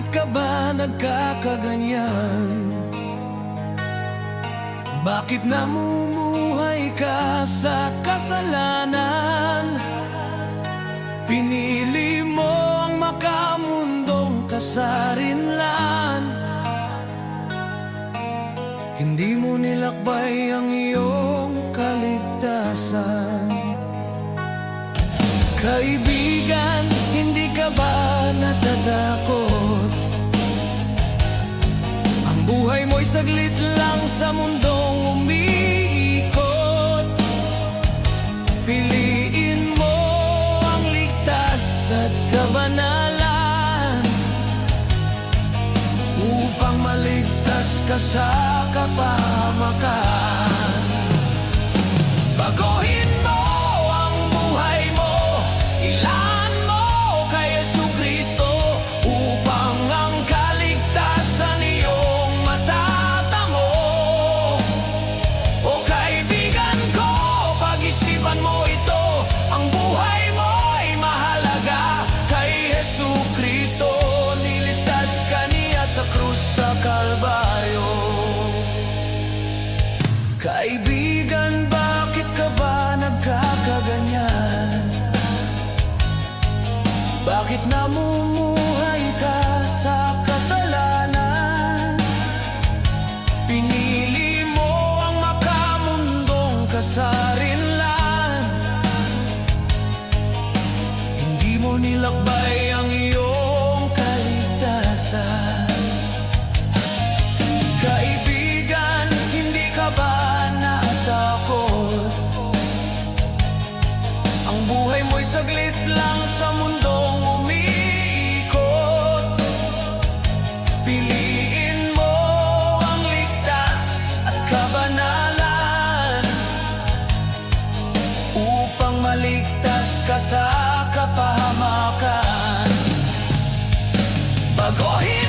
ka ba nagkakaganyan? Bakit namumuhay ka sa kasalanan? Pinili mo ang makamundong kasarinlan. Hindi mo nilakbay ang iyong kaligtasan. Kaibigan, hindi ka ba natatakot? Ang buhay mo'y saglit lang sa mundong umiikot. Piliin mo ang ligtas at kabanalan upang maligtas ka sa kapahamakan. Baguhin mo ang buhay mo, ilaan mo kay Jesucristo upang ang kaligtasan iyong matatamo. O kaibigan ko, pag-isipan mo ito, ang buhay mo'y mahalaga kay Jesucristo. Niligtas ka niya sa krus sa Kalbaryo. Kaibigan, bakit ka ba nagkakaganyan? Bakit namumuhay ka sa kasalanan? Pinili mo ang makamundong kasarinlan. Hindi mo nilakbay ang iyong kaligtasan. Kaibigan, hindi ka ba natakot? Ang buhay mo'y saglit lang sa mundong umiikot. Piliin mo ang ligtas at kabanalan upang maligtas ka sa kapahamakan. Baguhin